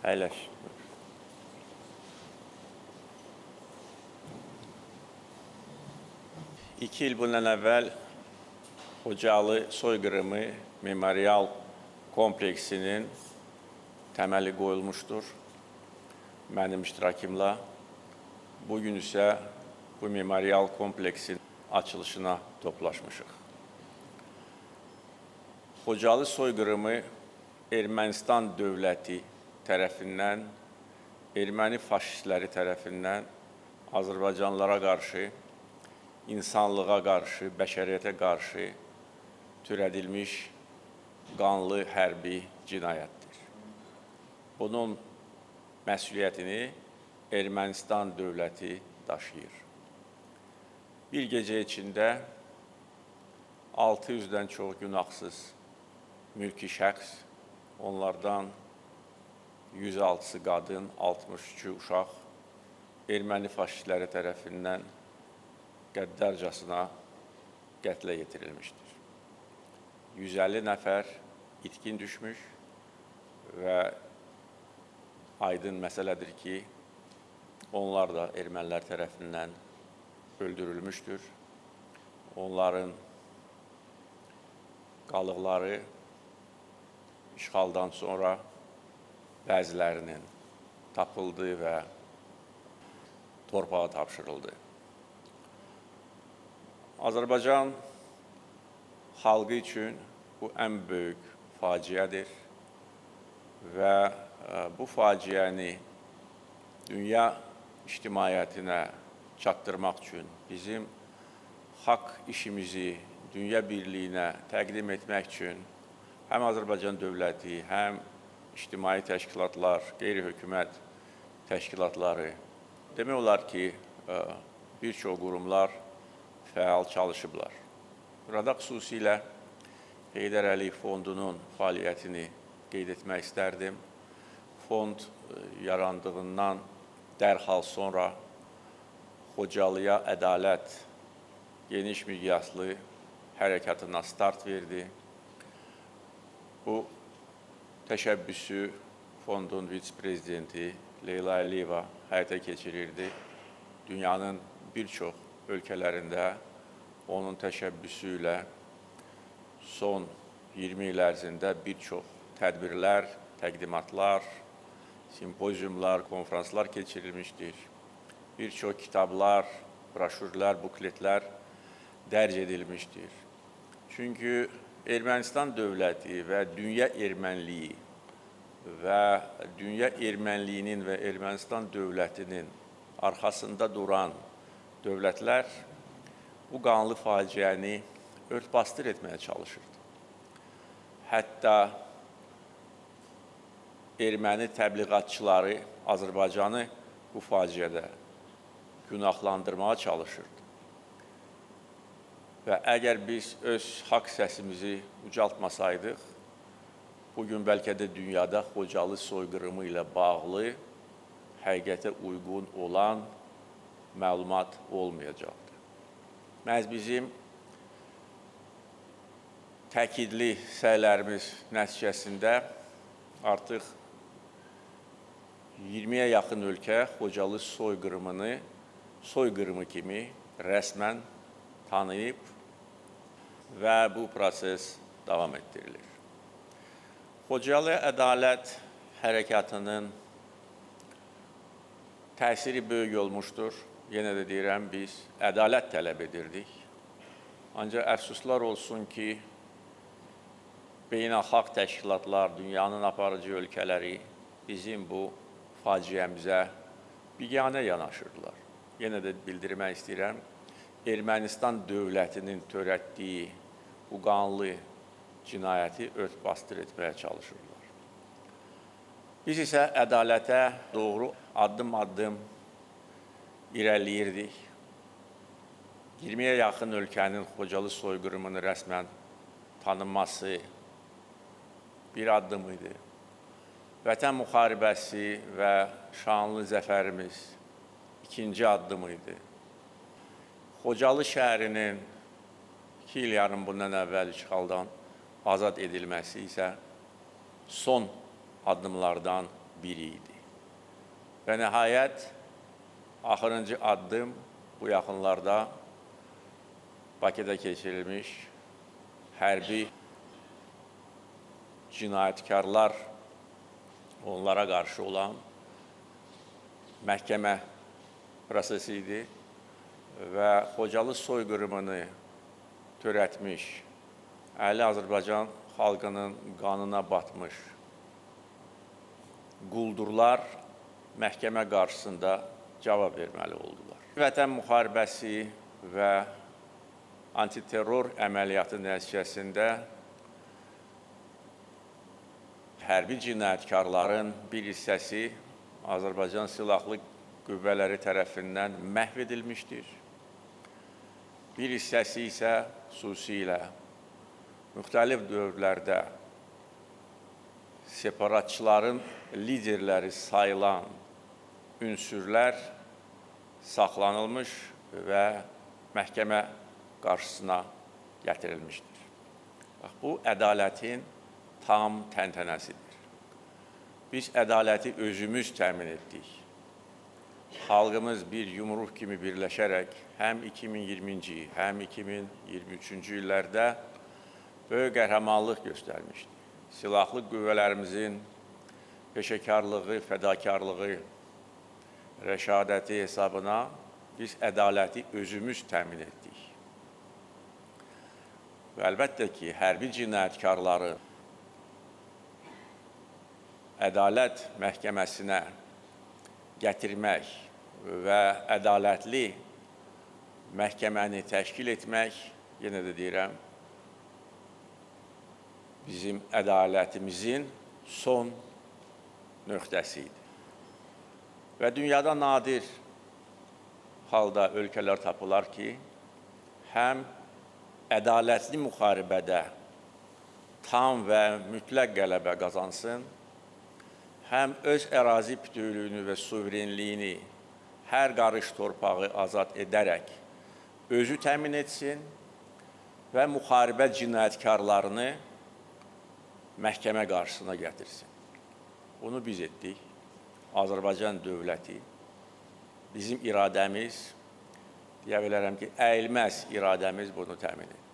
Əyləş. 2 il bundan əvvəl Xocalı soyqırımı memorial kompleksinin təməli qoyulmuşdur mənim iştirakımla. Bugün isə bu memorial kompleksin açılışına toplaşmışıq. Xocalı soyqırımı Ermənistan dövləti tərəfindən, erməni faşistləri tərəfindən Azərbaycanlılara qarşı, insanlığa qarşı, bəşəriyyətə qarşı törədilmiş qanlı hərbi cinayətdir. Bunun məsuliyyətini Ermənistan dövləti daşıyır. Bir gecə içində 600-dən çox günahsız mülki şəxs, onlardan 106-sı qadın, 62 uşaq erməni faşistləri tərəfindən qəddarcasına qətlə yetirilmişdir. 150 nəfər itkin düşmüş və aydın məsələdir ki, onlar da ermənilər tərəfindən öldürülmüşdür. Onların qalıqları işğaldan sonra bəzilərinin tapıldı və torpağa tapşırıldı. Azərbaycan xalqı üçün bu ən böyük faciədir və bu faciəni dünya ictimaiyyətinə çatdırmaq üçün bizim haqq işimizi dünya birliyinə təqdim etmək üçün həm Azərbaycan dövləti, həm ictimai təşkilatlar, qeyri-hökumət təşkilatları, demək olar ki, bir çox qurumlar fəal çalışıblar. Burada xüsusilə Heydər Əliyev Fondunun fəaliyyətini qeyd etmək istərdim. Fond yarandığından dərhal sonra Xocalıya ədalət geniş miqyaslı hərəkatına start verdi. Bu təşəbbüsü fondun vitse-prezidenti Leyla Əliyeva həyata keçirirdi. Dünyanın bir çox ölkələrində onun təşəbbüsü ilə son 20 il ərzində bir çox tədbirlər, təqdimatlar, simpoziumlar, konferanslar keçirilmişdir. Bir çox kitablar, broşürlər, bukletlər dərc edilmişdir. Çünki Ermənistan dövləti və dünya ermənliyi və dünya ermənliyinin və Ermənistan dövlətinin arxasında duran dövlətlər bu qanlı faciəni örtbasdır etməyə çalışırdı. Hətta erməni təbliğatçıları Azərbaycanı bu faciədə günahlandırmağa çalışırdı. Və əgər biz öz haqq səsimizi ucaltmasaydıq, bugün bəlkə də dünyada Xocalı soyqırımı ilə bağlı həqiqətə uyğun olan məlumat olmayacaqdır. Məhz bizim təkidli səylərimiz nəticəsində artıq 20-yə yaxın ölkə Xocalı soyqırımı kimi rəsmən tanıyıb və bu proses davam etdirilir. Xocalı ədalət hərəkatının təsiri böyük olmuşdur. Yenə də deyirəm, biz ədalət tələb edirdik. Ancaq əfsuslar olsun ki, beynəlxalq təşkilatlar, dünyanın aparıcı ölkələri bizim bu faciəmizə biganə yanaşırdılar. Yenə də bildirmək istəyirəm, Ermənistan dövlətinin törətdiyi bu qanlı cinayəti örtbasdır etməyə çalışırlar. Biz isə ədalətə doğru addım-addım irəliləyirdik. 20-yə yaxın ölkənin Xocalı soyqırımını rəsmən tanınması bir addım idi. Vətən müharibəsi və şanlı zəfərimiz ikinci addım idi. Xocalı şəhərinin 2 il yarım bundan əvvəl işğaldan azad edilməsi isə son addımlardan biri idi. Və nəhayət, axırıncı addım bu yaxınlarda Bakıda keçirilmiş hərbi cinayətkarlar, onlara qarşı olan məhkəmə prosesi idi və Xocalı soyqırımını törətmiş, əli Azərbaycan xalqının qanına batmış quldurlar məhkəmə qarşısında cavab verməli oldular. Vətən müharibəsi və antiterror əməliyyatı nəticəsində hərbi cinayətkarların bir hissəsi Azərbaycan Silahlı Qüvvələri tərəfindən məhv edilmişdir. Bir hissəsi isə xüsusilə müxtəlif dövrlərdə separatçıların liderləri sayılan ünsürlər saxlanılmış və məhkəmə qarşısına gətirilmişdir. Bu, ədalətin tam təntənəsidir. Biz ədaləti özümüz təmin etdik. Xalqımız bir yumruq kimi birləşərək həm 2020-ci, həm 2023-cü illərdə böyük qəhrəmanlıq göstərmişdir. Silahlı qüvvələrimizin peşəkarlığı, fədakarlığı, rəşadəti hesabına biz ədaləti özümüz təmin etdik. Və əlbəttə ki, hərbi cinayətkarları ədalət məhkəməsinə gətirmək və ədalətli məhkəməni təşkil etmək, yenə də deyirəm, bizim ədalətimizin son nöqtəsi idi. Və dünyada nadir halda ölkələr tapılar ki, həm ədalətli müharibədə tam və mütləq qələbə qazansın, həm öz ərazi bütövlüyünü və suverenliyini hər qarış torpağı azad edərək özü təmin etsin və müharibə cinayətkarlarını məhkəmə qarşısına gətirsin. Bunu biz etdik. Azərbaycan dövləti, bizim iradəmiz, deyə bilərəm ki, əyilməz iradəmiz bunu təmin edir.